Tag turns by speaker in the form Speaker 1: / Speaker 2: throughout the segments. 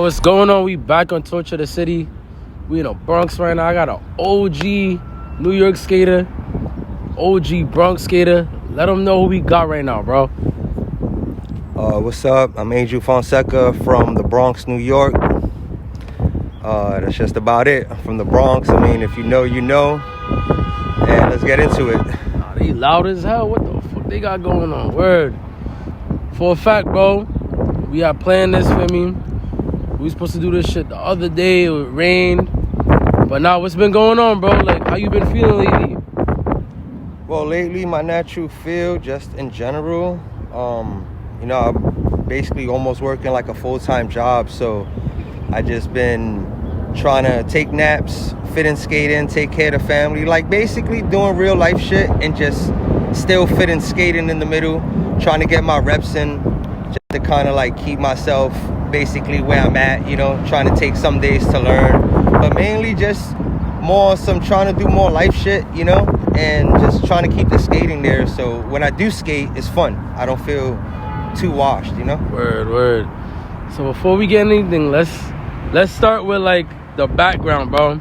Speaker 1: what's going on? We back on Torture the City. We in the Bronx right now. I got an OG New York skater, OG Bronx skater. Let them know who we got right now, bro.
Speaker 2: What's up? I'm Fonseca from the Bronx, New York. That's just about it. I'm from the Bronx. I mean, if you know, you know. And let's get into it.
Speaker 1: Nah, they loud as hell. What the fuck they got going on? Word. For a fact, bro, we had planned this for me. We was supposed to do this shit the other day. It rained. But now, what's been going on, bro? Like, how you been feeling lately?
Speaker 2: Well, lately, my natural feel, just in general, I'm basically almost working like a full-time job. So I just been trying to take naps, fit in skating, take care of the family. Like, basically doing real life shit and just still fit in skating in the middle. Trying to get my reps in just to kind of like keep myself basically where I'm at, trying to take some days to learn, but mainly just more some trying to do more life shit, and just trying to keep the skating there. So when I do skate, it's fun. I don't feel too washed,
Speaker 1: Word. So before we get anything, let's start with like the background, bro.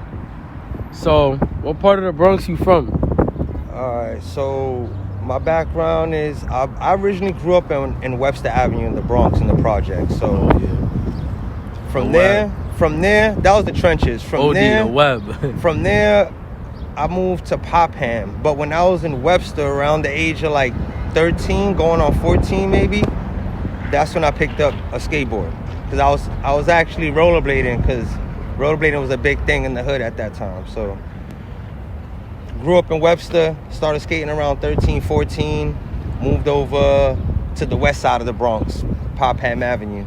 Speaker 1: So what part of the Bronx you from?
Speaker 2: Alright, so my background is I originally grew up in Webster Avenue in the Bronx in the projects. So from there, that was the trenches. From there, I moved to Popham. But when I was in Webster, around the age of like 13, going on 14 maybe, that's when I picked up a skateboard. Because I was actually rollerblading, because rollerblading was a big thing in the hood at that time. So grew up in Webster, started skating around 13, 14, moved over to the west side of the Bronx, Popham Avenue.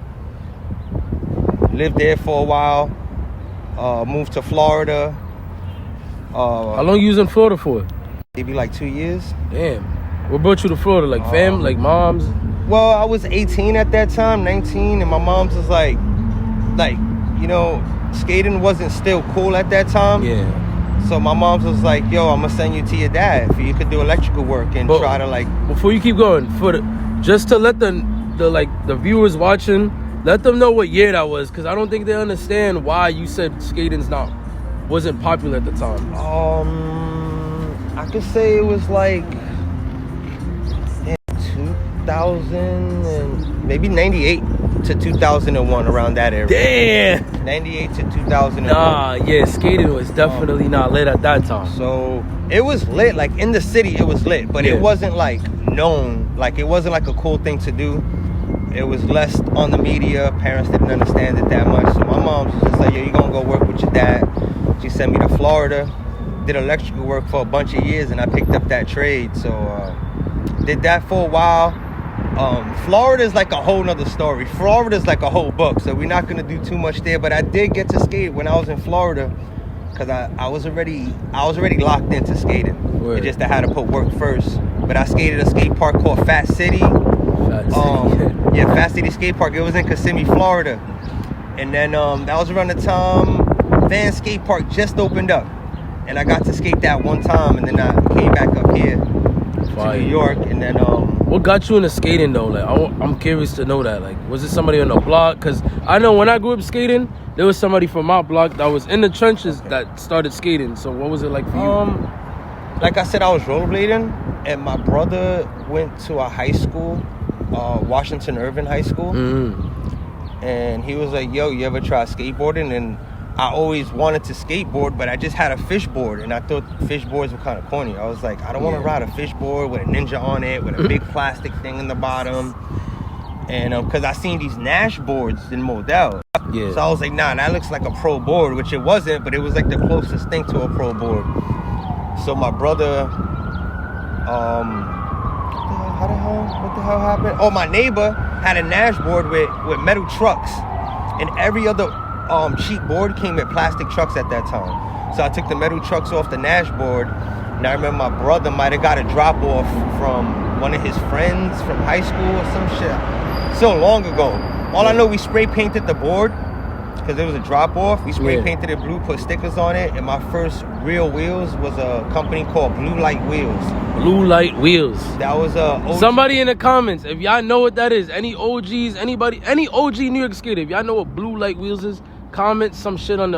Speaker 2: Lived there for a while, moved to Florida.
Speaker 1: How long you was in Florida for?
Speaker 2: Maybe like 2 years.
Speaker 1: Damn. What brought you to Florida? Like fam, like moms?
Speaker 2: Well, I was 18 at that time, 19, and my mom's was like, skating wasn't still cool at that time.
Speaker 1: Yeah.
Speaker 2: So my mom's was like, yo, I'm gonna send you to your dad for you could do electrical work and try to like. Before
Speaker 1: you keep going, just to let the viewers watching, let them know what year that was, because I don't think they understand why you said skating's wasn't popular at the time.
Speaker 2: I could say it was like in 2000 and maybe 98 to 2001, around that area.
Speaker 1: Damn.
Speaker 2: 98 to 2001.
Speaker 1: Nah, yeah, skating was definitely not lit at that time.
Speaker 2: So it was lit, like in the city it was lit, but it wasn't like known, like it wasn't like a cool thing to do. It was less on the media. Parents didn't understand it that much. So my mom was just like, yo, you gonna go work with your dad. She sent me to Florida, did electrical work for a bunch of years, and I picked up that trade. So did that for a while. Florida is like a whole nother story. Florida is like a whole book, so we're not gonna do too much there. But I did get to skate when I was in Florida, because I was already locked into skating.
Speaker 1: Word.
Speaker 2: It just I had to put work first. But I skated a skate park called Fat City. Fat City skate park. It was in Kissimmee, Florida. And then that was around the time Van Skate Park just opened up, and I got to skate that one time, and then I came back up here to New York. And then
Speaker 1: what got you into skating though? Like I'm curious to know that. Like, was it somebody on the block? Because I know when I grew up skating, there was somebody from my block that was in the trenches that started skating. So what was it like for you?
Speaker 2: Like I said, I was rollerblading, and my brother went to a high school, Washington Irving High School. And he was like, yo, you ever try skateboarding? And I always wanted to skateboard, but I just had a fishboard, and I thought fishboards were kind of corny. I was like, I don't want to ride a fishboard with a ninja on it, with a big plastic thing in the bottom. And because I seen these Nash boards in Modell.
Speaker 1: Yeah.
Speaker 2: So I was like, nah, that looks like a pro board, which it wasn't, but it was like the closest thing to a pro board. So my brother, what the hell happened? Oh, my neighbor had a Nash board with metal trucks, and every other cheap board came with plastic trucks at that time. So I took the metal trucks off the Nash board, and I remember my brother might have got a drop off from one of his friends from high school or some shit. So long ago. All I know, we spray painted the board, because there was a drop off. We spray painted it blue, put stickers on it, and my first real wheels was a company called Blue Light Wheels.
Speaker 1: Blue Light Wheels.
Speaker 2: That was a
Speaker 1: somebody in the comments, if y'all know what that is, any OGs, anybody, any OG New York skater, if y'all know what Blue Light Wheels is, comment some shit on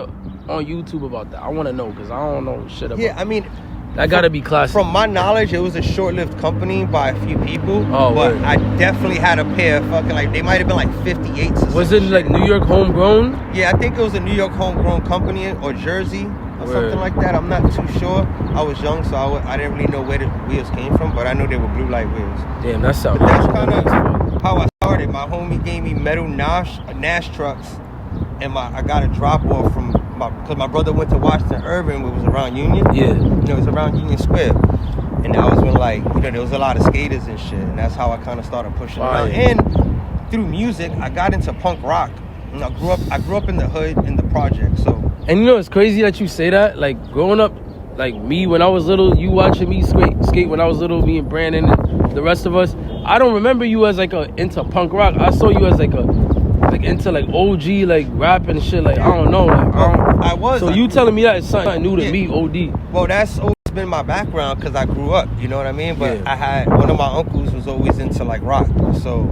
Speaker 1: YouTube about that. I want to know because I don't know shit about.
Speaker 2: Yeah, I mean,
Speaker 1: that gotta be classic.
Speaker 2: From my knowledge, it was a short-lived company by a few people.
Speaker 1: Oh,
Speaker 2: but
Speaker 1: word.
Speaker 2: I definitely had a pair of fucking, like, they might have been like 58s.
Speaker 1: Was it like New York homegrown?
Speaker 2: Yeah, I think it was a New York homegrown company or Jersey or something like that. I'm not too sure. I was young, so I didn't really know where the wheels came from, but I know they were Blue Light wheels.
Speaker 1: Damn, that sounds.
Speaker 2: But that's kind of how I started. My homie gave me metal Nash trucks, and I got a drop off from because my brother went to Washington Urban, which was around Union.
Speaker 1: Yeah.
Speaker 2: It was around Union Square. And that was when, like, there was a lot of skaters and shit. And that's how I kind of started pushing around. And through music, I got into punk rock. And I grew up in the hood, in the project, so.
Speaker 1: And it's crazy that you say that. Like, growing up, like me, when I was little, you watching me skate when I was little, me and Brandon and the rest of us. I don't remember you as, like, into punk rock. I saw you as, like, into like OG like rap and shit. Like, I don't know. Like,
Speaker 2: I was.
Speaker 1: So you telling me that is something new to me, OD.
Speaker 2: Well, that's always been my background because I grew up. You know what I mean? But I had one of my uncles was always into like rock, so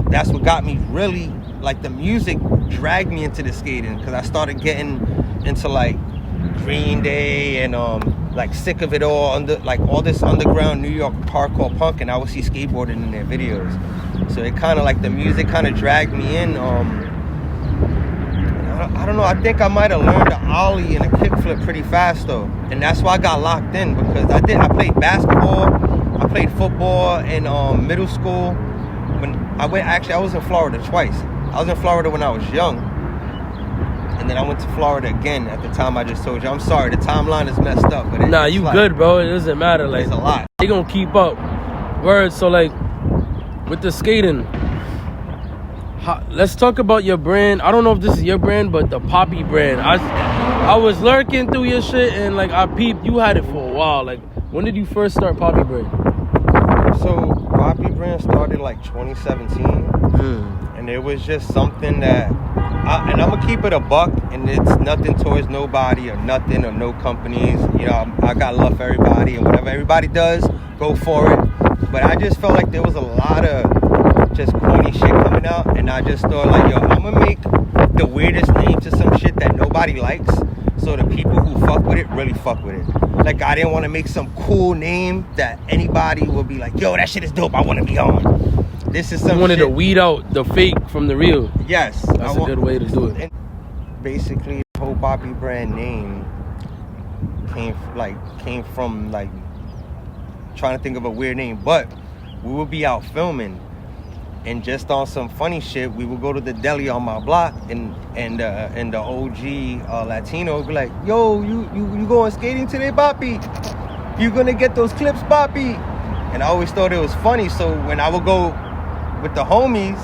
Speaker 2: that's what got me really like the music dragged me into the skating because I started getting into like Green Day and like Sick of It All, under like all this underground New York hardcore punk, and I would see skateboarding in their videos. So it kind of like the music kind of dragged me in. I don't know. I think I might have learned the ollie and a kickflip pretty fast though, and that's why I got locked in because I played basketball, I played football in middle school. When I was in Florida twice. I was in Florida when I was young, and then I went to Florida again at the time I just told you. I'm sorry, the timeline is messed up, but
Speaker 1: nah, you good, bro. It doesn't matter. Like,
Speaker 2: it's a lot.
Speaker 1: They gonna keep up. Word. So like, with the skating, let's talk about your brand. I don't know if this is your brand, but the Papi brand. I was lurking through your shit and like I peeped. You had it for a while. Like, when did you first start Papi brand?
Speaker 2: So Papi brand started like 2017, and it was just something that. And I'm gonna keep it a buck, and it's nothing towards nobody or nothing or no companies. You know, I got love for everybody, and whatever everybody does, go for it. But I just felt like there was a lot of just corny shit coming out, and I just thought like, yo, I'm gonna make the weirdest name to some shit that nobody likes, so the people who fuck with it really fuck with it. Like, I didn't want to make some cool name that anybody would be like, yo, that shit is dope, I want to be on. This is some.
Speaker 1: You wanted
Speaker 2: shit.
Speaker 1: to weed out the fake from the real.
Speaker 2: Yes,
Speaker 1: that's a good way to do it.
Speaker 2: And basically, the whole Papi brand name came from like trying to think of a weird name, but we would be out filming, and just on some funny shit, we would go to the deli on my block, and the OG Latino would be like, "Yo, you going skating today, Papi? You gonna get those clips, Papi?" And I always thought it was funny, so when I would go with the homies,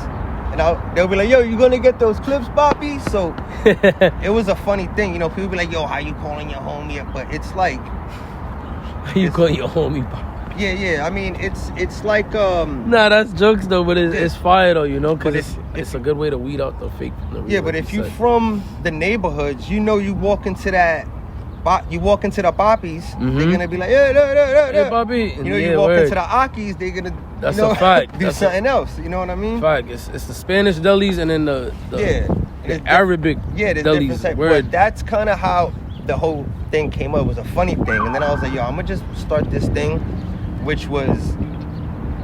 Speaker 2: and they'll be like, "Yo, you gonna get those clips, Papi?" So it was a funny thing, people be like, "Yo, how you calling your homie?" But it's like,
Speaker 1: you calling your homie, Papi?
Speaker 2: Yeah. I mean, it's like
Speaker 1: Nah, that's jokes though, but it's fire though, because it's a good way to weed out the fake from the real.
Speaker 2: Yeah, but if you from the neighborhoods, you walk into the Papis, they're gonna be like, hey,
Speaker 1: Papi.
Speaker 2: You walk into the Akis, they're gonna
Speaker 1: a fact.
Speaker 2: do something else. You know what I mean?
Speaker 1: Fact. It's the Spanish delis and then the Arabic delis.
Speaker 2: But that's kind of how the whole thing came up. It was a funny thing, and then I was like, yo, I'm gonna just start this thing, which was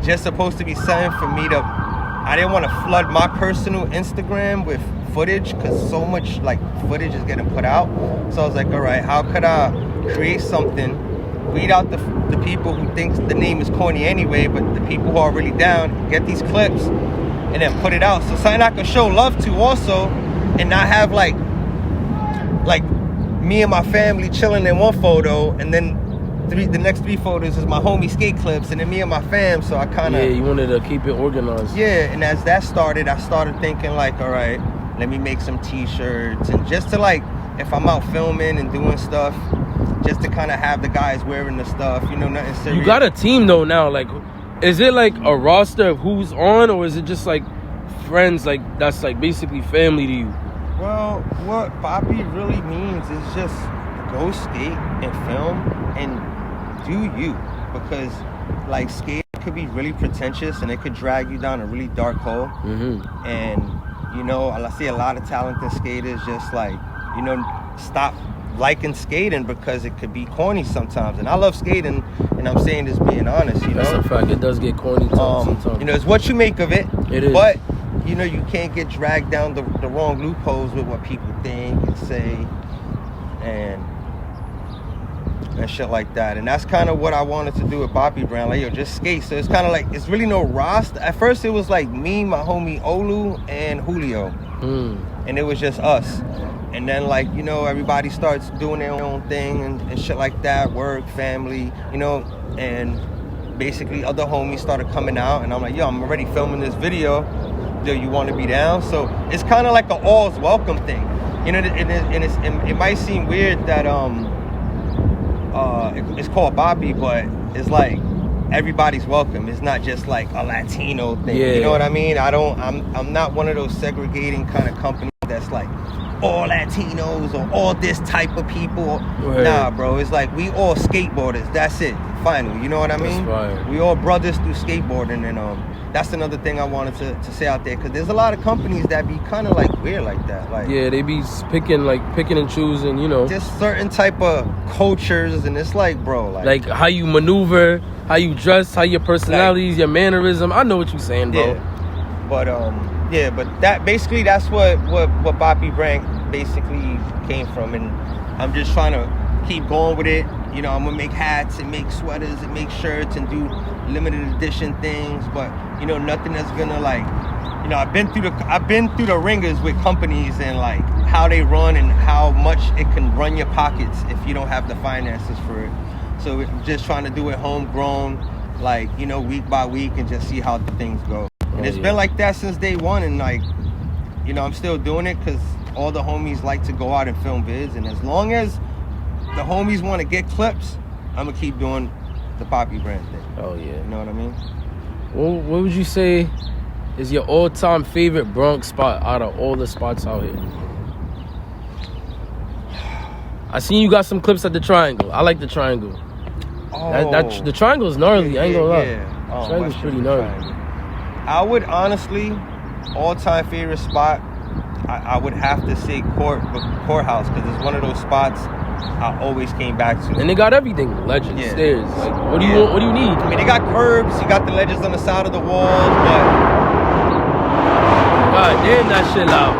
Speaker 2: just supposed to be something for me to. I didn't want to flood my personal Instagram with footage because so much like footage is getting put out. So I was like, all right, how could I create something, weed out the people who think the name is corny anyway, but the people who are really down, get these clips and then put it out. So something I could show love to also, and not have like me and my family chilling in one photo, and then the next 3 photos is my homie skate clips, and then me and my fam. So I kind of
Speaker 1: you wanted to keep it organized.
Speaker 2: Yeah, and as that started, I started thinking like, all right, let me make some t-shirts, and just to like, if I'm out filming and doing stuff, just to kind of have the guys wearing the stuff, nothing serious.
Speaker 1: You got a team though now. Like, is it like a roster of who's on, or is it just like friends? Like, that's like basically family to you.
Speaker 2: Well, what papi really means is just go skate and film and do you. Because, like, skate could be really pretentious and it could drag you down a really dark hole. And, you know, I see a lot of talented skaters just, like, you know, stop liking skating because it could be corny sometimes. And I love skating, and I'm saying this being honest, you know.
Speaker 1: That's a fact. It does get corny sometimes.
Speaker 2: You know, it's what you make of it.
Speaker 1: It is.
Speaker 2: But, you know, you can't get dragged down the wrong loopholes with what people think and say and shit like that. And that's kind of what I wanted to do with Papi Brand. Like, yo, just skate. So it's kind of like, it's really no roster. At first it was like me, my homie Olu, and Julio. And it was just us. And then, like, you know, everybody starts doing their own thing and shit like that, work, family, you know, and basically other homies started coming out, and I'm like, yo, I'm already filming this video. Do you want to be down? So it's kind of like an all's welcome thing. You know, it might seem weird that it's called Papi, but it's like everybody's welcome. It's not just like a Latino thing.
Speaker 1: Yeah.
Speaker 2: You know what I mean? I'm not one of those segregating kind of companies that's like all Latinos or all this type of people.
Speaker 1: Right.
Speaker 2: Nah, bro. It's like we all skateboarders. That's it. Final. You know what I mean?
Speaker 1: That's right.
Speaker 2: We all brothers through skateboarding, and that's another thing I wanted to say out there, because there's a lot of companies that be kind of like weird like that. Like,
Speaker 1: yeah, they be picking and choosing, you know.
Speaker 2: Just certain type of cultures, and it's like, bro, like
Speaker 1: how you maneuver, how you dress, how your personalities, your mannerism. I know what you're saying, bro.
Speaker 2: Yeah. But that basically, that's what Papi Brand basically came from, and I'm just trying to keep going with it. You know, I'm gonna make hats and make sweaters and make shirts and do limited edition things, but you know, nothing that's gonna, like, you know, I've been through the ringers with companies and like how they run and how much it can run your pockets if you don't have the finances for it. So I'm just trying to do it homegrown, like, you know, week by week, and just see how things go. And it's been like that since day one, and like, you know, I'm still doing it because all the homies like to go out and film vids, and as long as the homies want to get clips, I'm gonna keep doing the Papi Brand thing.
Speaker 1: Oh yeah.
Speaker 2: You know what I mean?
Speaker 1: Well, what would you say is your all-time favorite Bronx spot out of all the spots out here? I seen you got some clips at the Triangle. I like the Triangle.
Speaker 2: Oh,
Speaker 1: the Triangle's gnarly. I ain't gonna lie.
Speaker 2: Oh,
Speaker 1: The Triangle's pretty gnarly.
Speaker 2: I would honestly, all-time favorite spot, I would have to say Courthouse, because it's one of those spots I always came back to.
Speaker 1: And they got everything. Ledges, stairs. Like, what do you want? What do you need?
Speaker 2: I mean, they got curbs. You got the ledges on the side of the walls, but
Speaker 1: God damn, that shit loud.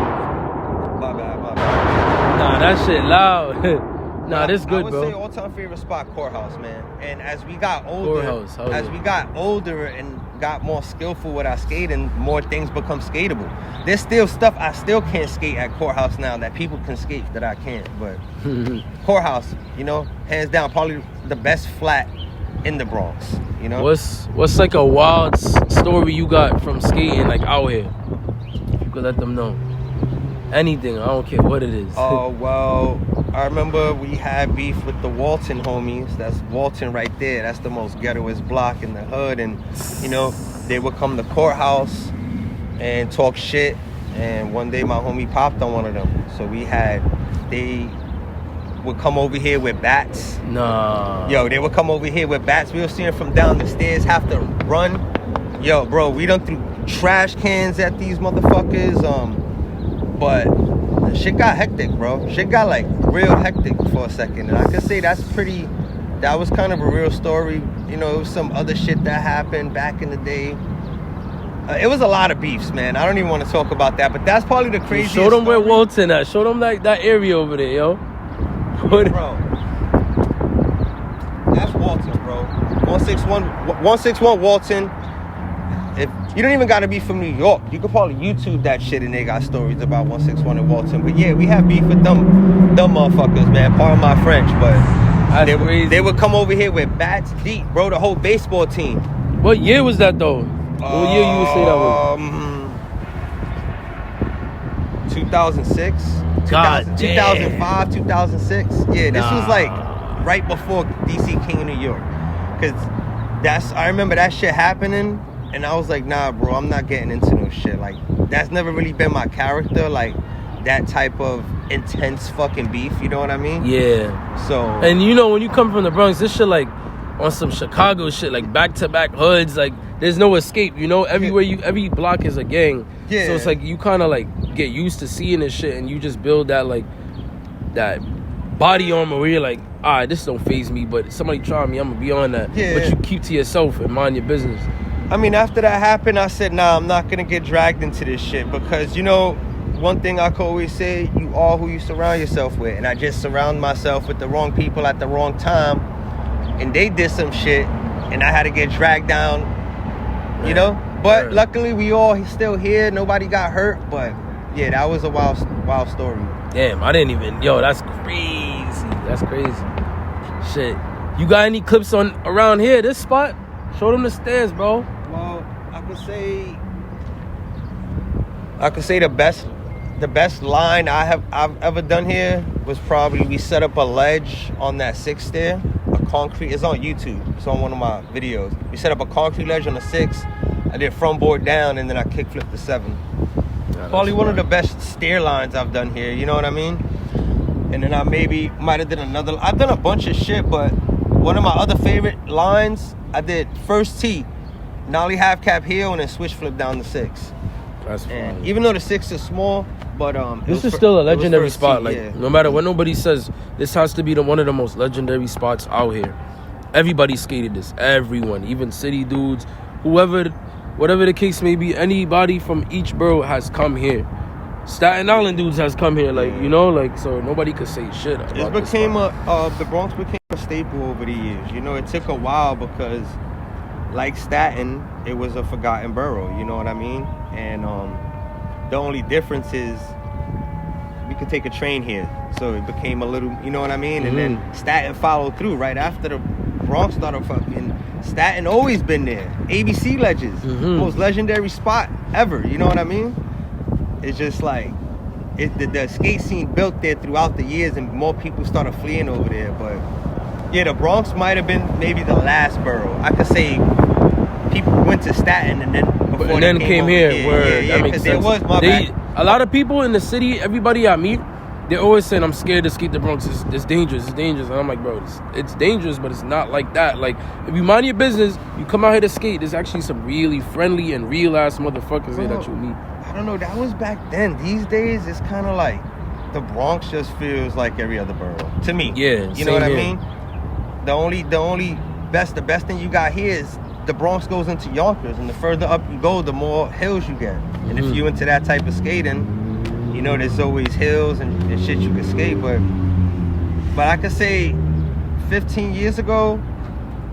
Speaker 2: my bad.
Speaker 1: Nah, that shit loud. Nah, this good,
Speaker 2: bro. I would say all-time favorite spot, Courthouse, man. And as we got older, we got older and got more skillful with our skating, more things become skatable. There's still stuff I still can't skate at Courthouse now that people can skate that I can't. But Courthouse, you know, hands down, probably the best flat in the Bronx. You know,
Speaker 1: what's like a wild story you got from skating, like, out here? You could let them know. Anything, I don't care what it is.
Speaker 2: Oh, well, I remember we had beef with the Walton homies. That's Walton right there. That's the most ghettoest block in the hood. And, you know, they would come to Courthouse and talk shit. And one day my homie popped on one of them. So they would come over here with bats.
Speaker 1: Nah.
Speaker 2: Yo, they would come over here with bats. We were seeing from down the stairs, have to run. Yo, bro, we done threw trash cans at these motherfuckers. But shit got hectic, bro. Shit got, like, real hectic for a second. And I could say that was kind of a real story. You know, it was some other shit that happened back in the day. It was a lot of beefs, man. I don't even want to talk about that, but that's probably the craziest
Speaker 1: Show them
Speaker 2: story.
Speaker 1: where Walton at. Show them, like, that area over there, yo.
Speaker 2: Bro. That's Walton, bro. 161 Walton. If you don't even gotta be from New York, you could probably YouTube that shit and they got stories about 161 in Walton. But yeah, we have beef with them motherfuckers, man. Pardon my French, but they would come over here with bats deep, bro. The whole baseball team.
Speaker 1: What year was that though? What year you would say that was?
Speaker 2: 2006,
Speaker 1: God
Speaker 2: 2005, 2006. Yeah, this was like right before DC came to New York. Cause I remember that shit happening. And I was like, nah, bro, I'm not getting into no shit. Like, that's never really been my character. Like, that type of intense fucking beef. You know what I mean?
Speaker 1: Yeah.
Speaker 2: So.
Speaker 1: And you know, when you come from the Bronx, this shit like on some Chicago shit, like back-to-back hoods, like there's no escape, you know? Everywhere every block is a gang.
Speaker 2: Yeah.
Speaker 1: So it's like you kind of like get used to seeing this shit, and you just build that like that body armor where you're like, all right, this don't faze me, but somebody try me, I'm gonna be on that.
Speaker 2: Yeah.
Speaker 1: But you keep to yourself and mind your business.
Speaker 2: I mean, after that happened, I said, nah, I'm not gonna get dragged into this shit, because, you know, one thing I could always say, you are who you surround yourself with. And I just surround myself with the wrong people at the wrong time, and they did some shit, and I had to get dragged down, you know? But luckily, we all still here. Nobody got hurt, but yeah, that was a wild story.
Speaker 1: Damn, I didn't even, yo, that's crazy. That's crazy. Shit. You got any clips on around here, this spot? Show them the stairs, bro.
Speaker 2: Well, I could say the best line I've ever done here was probably, we set up a ledge on that 6 stair, a concrete. It's on YouTube. It's on one of my videos. We set up a concrete ledge on the 6. I did front board down, and then I kickflipped the 7. Probably one of the best stair lines I've done here. You know what I mean? And then I maybe might have done another. I've done a bunch of shit, but one of my other favorite lines, I did first tee, nollie half cap heel, and then switch flip down the 6.
Speaker 1: That's fine.
Speaker 2: Even though the 6 is small, but
Speaker 1: this is still a legendary spot.
Speaker 2: Tee,
Speaker 1: like
Speaker 2: yeah.
Speaker 1: no matter what nobody says, this has to be one of the most legendary spots out here. Everybody skated this. Everyone, even city dudes, whatever the case may be, anybody from each borough has come here. Staten Island dudes has come here, like, you know, like, so nobody could say shit about
Speaker 2: it became the Bronx became a staple over the years. You know, it took a while because, like Staten, it was a forgotten borough. You know what I mean? And the only difference is we could take a train here, so it became a little, you know what I mean?
Speaker 1: Mm-hmm.
Speaker 2: And then Staten followed through right after the Bronx started fucking. Staten always been there. ABC ledges, most legendary spot ever. You know what I mean? It's just like the skate scene built there throughout the years, and more people started fleeing over there. But yeah, the Bronx might have been maybe the last borough. I could say people went to Staten and then
Speaker 1: came here.
Speaker 2: Yeah,
Speaker 1: that makes sense. A lot of people in the city, everybody I meet, they're always saying, I'm scared to skate the Bronx. It's dangerous. It's dangerous. And I'm like, bro, it's dangerous, but it's not like that. Like, if you mind your business, you come out here to skate, there's actually some really friendly and real-ass motherfuckers here that you meet.
Speaker 2: I don't know. That was back then. These days, it's kind of like the Bronx just feels like every other borough. To me.
Speaker 1: Yeah,
Speaker 2: you know what
Speaker 1: here.
Speaker 2: I mean? The best thing you got here is the Bronx goes into Yonkers, and the further up you go, the more hills you get. And if you into that type of skating, you know, there's always hills and shit you can skate, but I could say 15 years ago,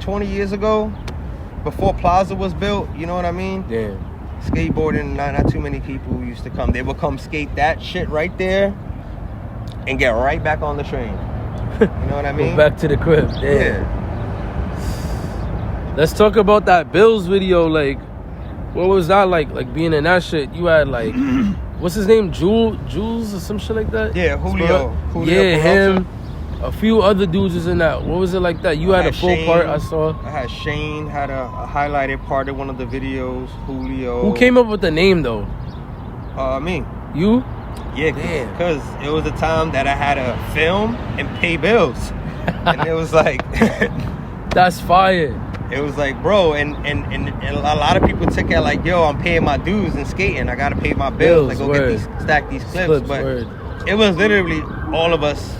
Speaker 2: 20 years ago, before Plaza was built, you know what I mean?
Speaker 1: Yeah.
Speaker 2: Skateboarding, not too many people used to come. They would come skate that shit right there and get right back on the train. You know what I mean?
Speaker 1: Go back to the crib. Yeah. Let's talk about that Bills video. Like, what was that like? Like being in that shit, you had like, what's his name? Jules or some shit like that?
Speaker 2: Yeah, Julio.
Speaker 1: Yeah, him. A few other dudes was in that. What was it like that? You had a full
Speaker 2: Shane,
Speaker 1: part, I saw.
Speaker 2: I had Shane, had a highlighted part of one of the videos. Julio.
Speaker 1: Who came up with the name though?
Speaker 2: Me.
Speaker 1: You?
Speaker 2: Yeah, because it was a time that I had to film and pay bills. And it was like...
Speaker 1: That's fire.
Speaker 2: It was like, bro, and a lot of people took it like, yo, I'm paying my dues and skating. I got to pay my bills. Like, go stack these clips. But it was literally all of us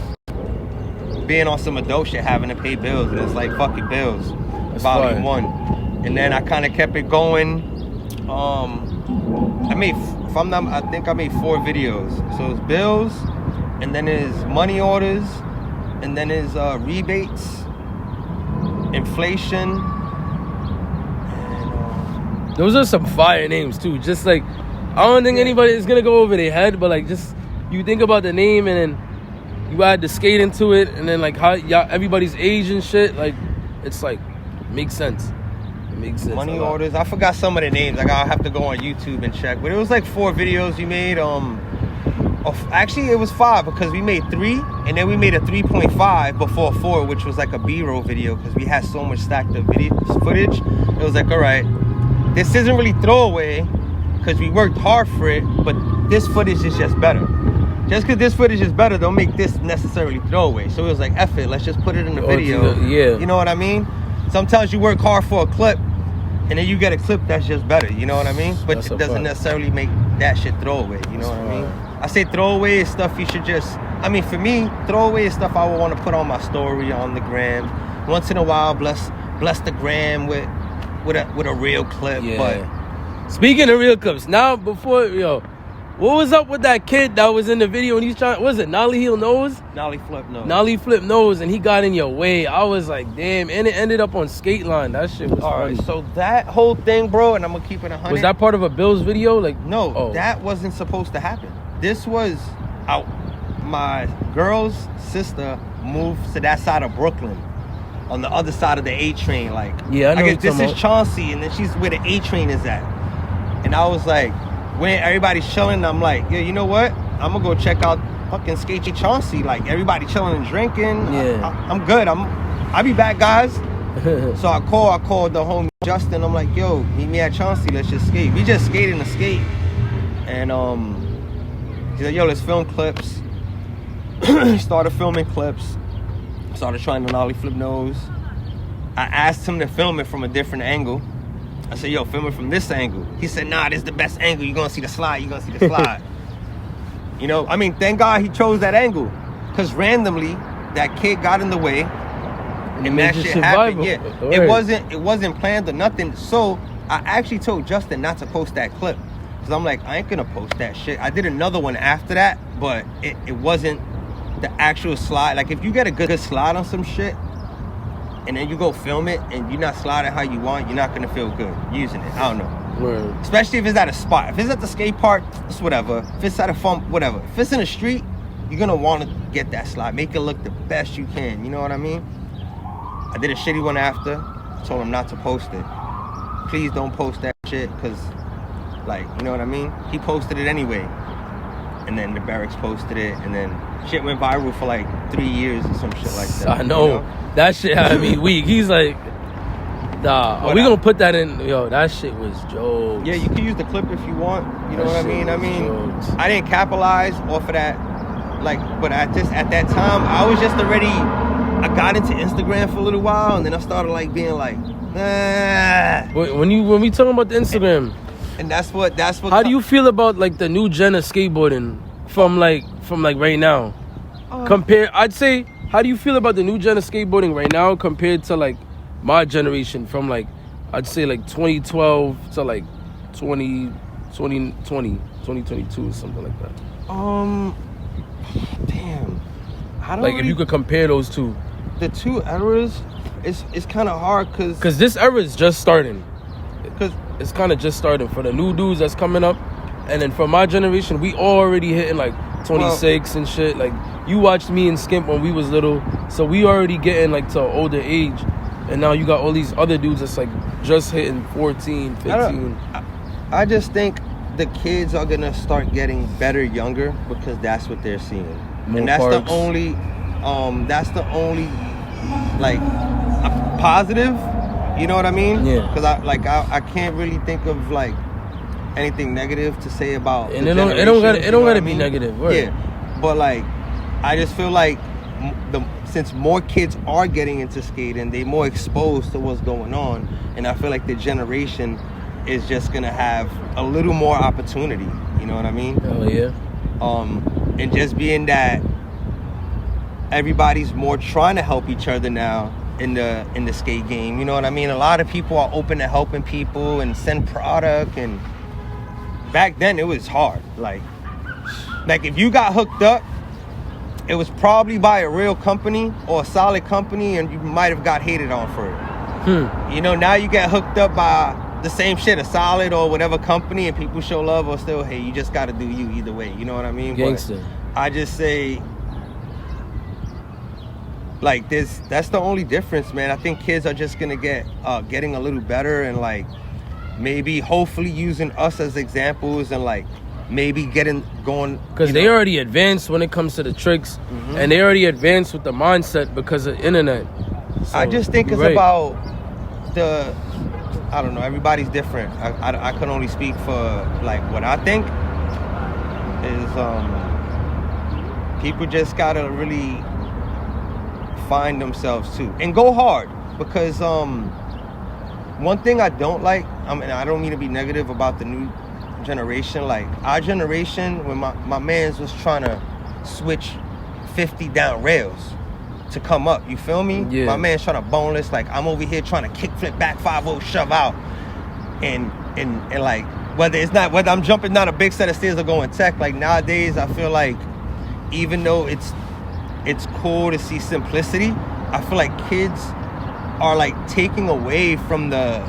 Speaker 2: being on some adult shit, having to pay bills. And it's like, fucking bills.
Speaker 1: That's
Speaker 2: Volume
Speaker 1: fire.
Speaker 2: 1. And then I kind of kept it going. I think I made 4 videos. So it's bills, and then it's money orders, and then it's rebates, inflation. And,
Speaker 1: those are some fire names too. Just like, I don't think anybody is gonna go over their head, but like, just you think about the name and then you add the skate into it, and then like how everybody's age and shit. Like, it's like makes sense. It makes sense.
Speaker 2: Money orders. I forgot some of the names. Like, I'll have to go on YouTube and check. But it was like 4 videos we made. Actually, it was 5 because we made 3, and then we made a 3.5 before 4, which was like a B-roll video because we had so much stacked up footage. It was like, all right, this isn't really throwaway because we worked hard for it, but this footage is just better. just because this footage is better, don't make this necessarily throwaway. So it was like, F it, let's just put it in the video.
Speaker 1: Yeah.
Speaker 2: You know what I mean? Sometimes you work hard for a clip, and then you get a clip that's just better. You know what I mean? But it doesn't necessarily make that shit throwaway. You know what I mean? I say throwaway is stuff you should just... I mean, for me, throwaway is stuff I would want to put on my story, on the gram. Once in a while, bless the gram with a real clip.
Speaker 1: Yeah.
Speaker 2: But
Speaker 1: speaking of real clips, now before, what was up with that kid that was in the video and he's trying, was it Nollie Heel Nose?
Speaker 2: Nollie Flip Nose.
Speaker 1: Nollie Flip Nose, and he got in your way. I was like, damn, and it ended up on Skate Line. That shit was funny.
Speaker 2: Alright, so that whole thing, bro, and I'm gonna keep it 100.
Speaker 1: Was that part of a Bill's video? Like,
Speaker 2: no, that wasn't supposed to happen. This was out. My girl's sister moved to that side of Brooklyn, on the other side of the A train. Like,
Speaker 1: yeah, I know.
Speaker 2: I guess this is Chauncey, and then she's where the A train is at. And I was like, when everybody's chilling, I'm like, yeah, you know what? I'm gonna go check out fucking Skatey Chauncey. Like, everybody chilling and drinking.
Speaker 1: Yeah,
Speaker 2: I'm good. I'll be back, guys. So I called the homie Justin. I'm like, yo, meet me at Chauncey. Let's just skate. We just skated the skate, and he's like, yo, let's film clips. Started filming clips. Started trying to Nollie Flip Nose. I asked him to film it from a different angle. I said, yo, film it from this angle. He said, nah, this is the best angle. You're gonna see the slide. You're gonna see the slide. You know, I mean, thank God he chose that angle, because randomly that kid got in the way, and that shit happened. Yeah, it wasn't planned or nothing. So I actually told Justin not to post that clip, because I'm like, I ain't gonna post that shit. I did another one after that, but it wasn't the actual slide. Like, if you get a good slide on some shit, and then you go film it, and you're not sliding how you want, you're not gonna feel good using it. I don't know.
Speaker 1: Word.
Speaker 2: Especially if it's at a spot. If it's at the skate park, it's whatever. If it's at a fun, whatever. If it's in the street, you're gonna want to get that slide. Make it look the best you can. You know what I mean? I did a shitty one after. Told him not to post it. Please don't post that shit, because, like, you know what I mean? He posted it anyway. And then the Barracks posted it, and then shit went viral for like 3 years or some shit like that.
Speaker 1: I know. You know? That shit had me weak. He's like, nah, are we gonna put that in? Yo, that shit was jokes.
Speaker 2: Yeah, you can use the clip if you want. You know what I mean?
Speaker 1: Jokes.
Speaker 2: I didn't capitalize off of that. Like, but at that time, I was just already, I got into Instagram for a little while, and then I started like being like, nah.
Speaker 1: When we talking about the Instagram,
Speaker 2: and that's what.
Speaker 1: How do you feel about like the new gen of skateboarding from like right now? I'd say, how do you feel about the new gen of skateboarding right now compared to like my generation from like, I'd say like 2012 to like 2022 or something like that?
Speaker 2: Damn. I don't
Speaker 1: like, if you could compare those two.
Speaker 2: The two eras, it's kind of hard because
Speaker 1: this era is just starting. Because it's kind of just starting for the new dudes that's coming up, and then for my generation, we already hitting like 26 and shit. Like, you watched me and Skimp when we was little, so we already getting like to an older age, and now you got all these other dudes that's like just hitting 14, 15.
Speaker 2: I just think the kids are gonna start getting better younger, because that's what they're seeing.
Speaker 1: More
Speaker 2: and that's
Speaker 1: parks.
Speaker 2: the only like positive. You know what I mean?
Speaker 1: Yeah.
Speaker 2: Because I can't really think of like anything negative to say about.
Speaker 1: And it don't gotta be negative. Right?
Speaker 2: Yeah. But like, I just feel like since more kids are getting into skating, they're more exposed to what's going on, and I feel like the generation is just gonna have a little more opportunity. You know what I mean?
Speaker 1: Hell yeah.
Speaker 2: And just being that everybody's more trying to help each other now in the skate game. You know what I mean? A lot of people are open to helping people and send product, and back then it was hard. Like if you got hooked up, it was probably by a real company or a solid company, and you might have got hated on for it. You know, now you get hooked up by the same shit, a solid or whatever company, and people show love or still hate. You just got to do you either way. You know what I mean?
Speaker 1: Gangster.
Speaker 2: But I just say, like, that's the only difference, man. I think kids are just gonna getting a little better, and like maybe hopefully using us as examples, and like maybe getting going,
Speaker 1: because they already advanced when it comes to the tricks, and they already advanced with the mindset because of internet. So,
Speaker 2: I just think it's about I don't know, everybody's different. I can only speak for like what I think is People just gotta really find themselves too and go hard, because one thing I don't like, I mean, I don't mean to be negative about the new generation, like our generation, when my mans was trying to switch 50 down rails to come up, you feel me?
Speaker 1: Yeah.
Speaker 2: My man's trying to boneless, like I'm over here trying to kick flip back 5-0 shove out, and like whether I'm jumping down a big set of stairs or going tech, like nowadays I feel like even though it's cool to see simplicity, I feel like kids are like taking away from the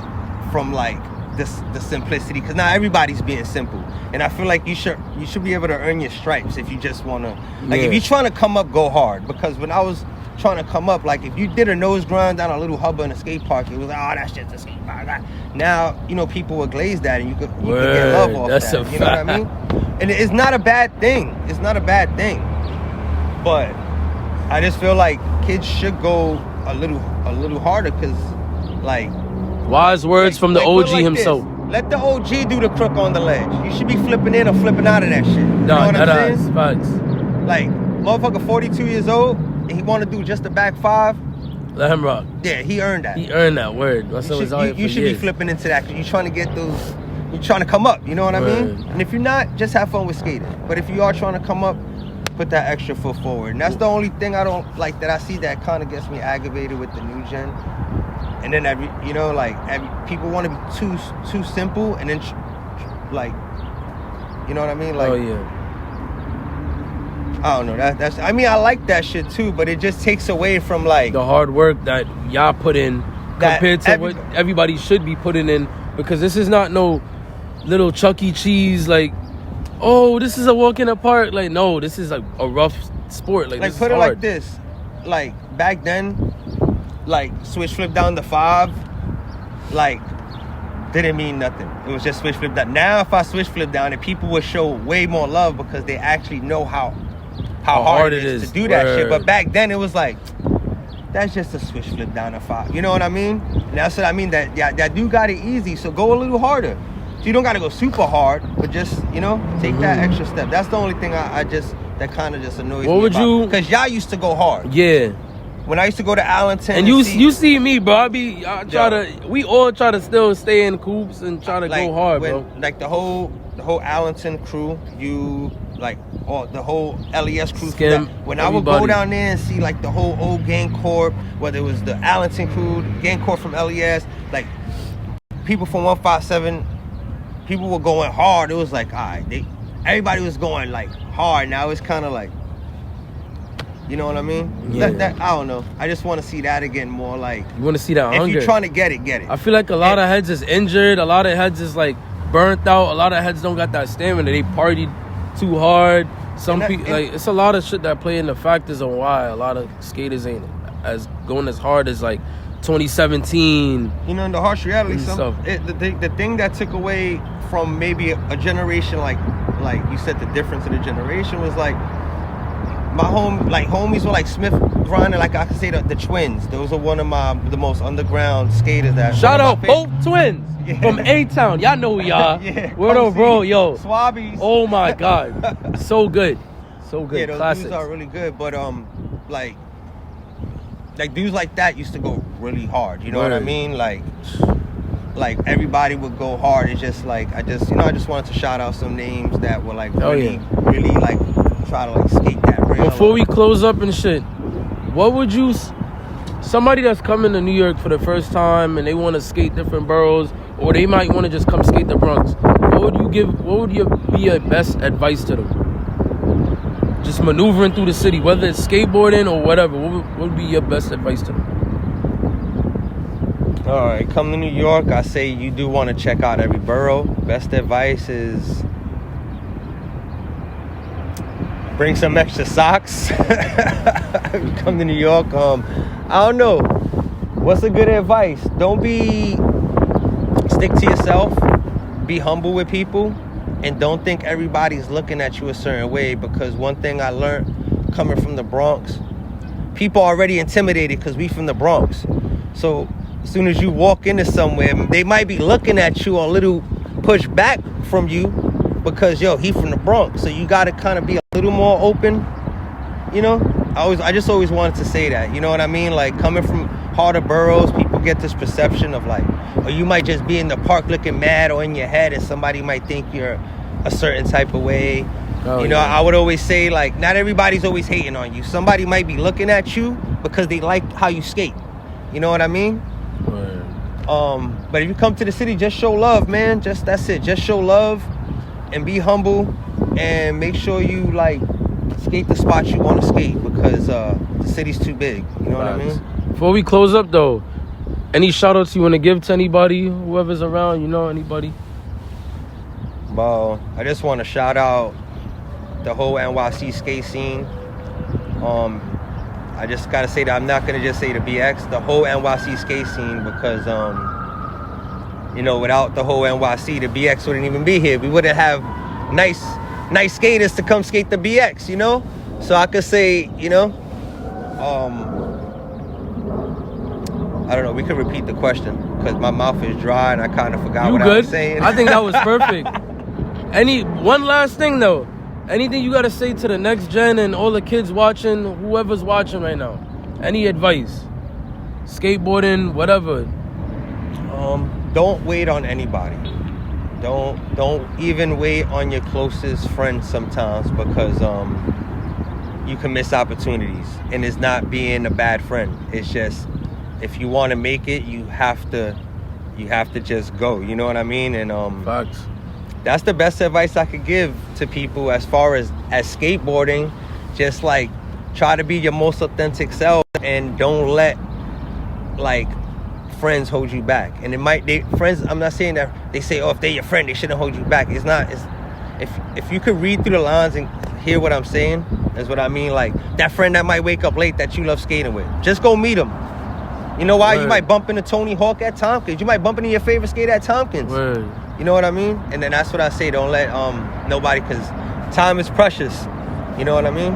Speaker 2: simplicity, because now everybody's being simple, and I feel like you should be able to earn your stripes if you just want to, like, if you're trying to come up, go hard. Because when I was trying to come up, like if you did a nose grind down a little hubba in a skate park, it was like, oh, that shit's a skate park. Now, you know, people would glaze that, and you could get love off
Speaker 1: that's
Speaker 2: that. You know what I mean? And it's not a bad thing. It's not a bad thing. But I just feel like kids should go a little harder, because like,
Speaker 1: wise words from the OG himself.
Speaker 2: Let the OG do the crook on the ledge. You should be flipping in or flipping out of that shit. You know what I'm saying?
Speaker 1: Facts.
Speaker 2: Like, motherfucker 42 years old, and he want to do just the back 5.
Speaker 1: Let him rock.
Speaker 2: Yeah, he earned that.
Speaker 1: He earned that word.
Speaker 2: You should be flipping into that, because you're trying to get those, you're trying to come up, you know what I mean? And if you're not, just have fun with skating. But if you are trying to come up, put that extra foot forward. And that's the only thing I don't like, that I see that kind of gets me aggravated with the new gen. And then people want to be too simple, and then like, you know what I mean? Like,
Speaker 1: oh yeah.
Speaker 2: I don't know. That's. I mean, I like that shit too, but it just takes away from like
Speaker 1: the hard work that y'all put in compared to what everybody should be putting in. Because this is not no little Chuck E. Cheese, like, oh, this is a walk in the park. Like, no, this is like a rough sport. Like this
Speaker 2: put
Speaker 1: is
Speaker 2: it
Speaker 1: hard.
Speaker 2: like this. Like back then, like switch flip down to 5, like didn't mean nothing. It was just switch flip down. Now if I switch flip down, and people would show way more love, because they actually know how hard it is to do that shit. But back then it was like, that's just a switch flip down to 5. You know what I mean? And that's what I mean. That dude got it easy, so go a little harder. So you don't got to go super hard, but just, you know, take that extra step. That's the only thing that kind of just annoys me.
Speaker 1: What would you?
Speaker 2: Because y'all used to go hard.
Speaker 1: Yeah.
Speaker 2: When I used to go to Allenton,
Speaker 1: and you see me, bro. We all try to still stay in coops and try to go hard, bro.
Speaker 2: Like the whole Allenton crew, the whole LES crew. When I would go down there and see like the whole old gang corp, whether it was the Allenton crew, gang corp from LES, like people from 157, people were going hard. It was like, all right, everybody was going like hard. Now it's kind of like, you know what I mean?
Speaker 1: Yeah.
Speaker 2: That I don't know. I just want to see that again more. Like,
Speaker 1: you want to see that hunger.
Speaker 2: If you're trying to get it.
Speaker 1: I feel like a lot of heads is injured. A lot of heads is like burnt out. A lot of heads don't got that stamina. They partied too hard. Some people, like, it's a lot of shit that play in the factors on why a lot of skaters ain't going as hard as like 2017.
Speaker 2: You know, in the harsh reality, the thing that took away from maybe a generation, like you said, the difference in the generation was like, my homies were like Smith grinding, like I could say the twins. Those are one of the most underground skaters that.
Speaker 1: Shout out both twins from A-Town. Y'all know who y'all.
Speaker 2: Yeah.
Speaker 1: Word up, bro, yo.
Speaker 2: Swabbies.
Speaker 1: Oh my God, so good. Yeah,
Speaker 2: those
Speaker 1: classics.
Speaker 2: dudes are really good, but like dudes like that used to go really hard. You know what I mean? Like everybody would go hard. It's just like I just wanted to shout out some names that were like really like try to like skate that rail.
Speaker 1: Before we close up and shit, what would you? Somebody that's coming to New York for the first time and they want to skate different boroughs, or they might want to just come skate the Bronx. What would be your best advice to them? Just maneuvering through the city, whether it's skateboarding or whatever. What would be your best advice to them?
Speaker 2: All right, come to New York. I say you do want to check out every borough. Best advice is bring some extra socks. Come to New York. I don't know. What's a good advice? Stick to yourself. Be humble with people. And don't think everybody's looking at you a certain way, because one thing I learned coming from the Bronx, people are already intimidated because we from the Bronx. So as soon as you walk into somewhere, they might be looking at you a little push back from you because, he from the Bronx. So you got to kind of be a little more open you know, I just always wanted to say that. You know what I mean? Like, coming from harder boroughs, people get this perception of like, or you might just be in the park looking mad or in your head, and somebody might think you're a certain type of way. You know, I would always say, like, not everybody's always hating on you. Somebody might be looking at you because they like how you skate. You know what I mean?
Speaker 1: Right.
Speaker 2: But if you come to the city, just show love, man. That's it. Just show love and be humble, and make sure you like skate the spots you want to skate, because the city's too big. You know what I mean?
Speaker 1: Before we close up though, any shout outs you want to give to anybody, whoever's around, you know, anybody?
Speaker 2: Well, I just want to shout out the whole NYC skate scene. I just gotta say that I'm not gonna just say the BX, the whole NYC skate scene, because you know, without the whole NYC, the BX wouldn't even be here. We wouldn't have nice skaters to come skate the BX, you know? So I could say, you know, I don't know, we could repeat the question, because my mouth is dry and I kind of forgot what I was saying.
Speaker 1: I think that was perfect. One last thing though, anything you gotta say to the next gen and all the kids watching, whoever's watching right now? Any advice? Skateboarding, whatever.
Speaker 2: Don't wait on anybody. Don't even wait on your closest friends sometimes, because you can miss opportunities. And it's not being a bad friend. It's just, if you want to make it, you have to just go. You know what I mean? And
Speaker 1: Facts.
Speaker 2: That's the best advice I could give to people as far as skateboarding. Just like, try to be your most authentic self, and don't let like friends hold you back. And friends, I'm not saying that they say, oh, if they're your friend, they shouldn't hold you back. It's not. If you could read through the lines and hear what I'm saying, that's what I mean. Like, that friend that might wake up late that you love skating with, just go meet him. You know why? Word. You might bump into Tony Hawk at Tompkins. You might bump into your favorite skater at Tompkins.
Speaker 1: Word.
Speaker 2: You know what I mean? And then that's what I say. Don't let nobody, because time is precious. You know what I mean?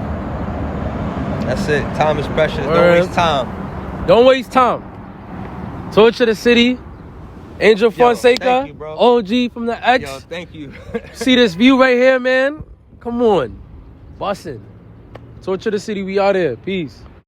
Speaker 2: That's it. Time is precious.
Speaker 1: Word.
Speaker 2: Don't waste time.
Speaker 1: Don't waste time. Torch of the City, Angel Fonseca,
Speaker 2: thank you, bro.
Speaker 1: OG from the X.
Speaker 2: Yo, thank you.
Speaker 1: See this view right here, man? Come on. Bussin'. Torch of the City, we out here. Peace.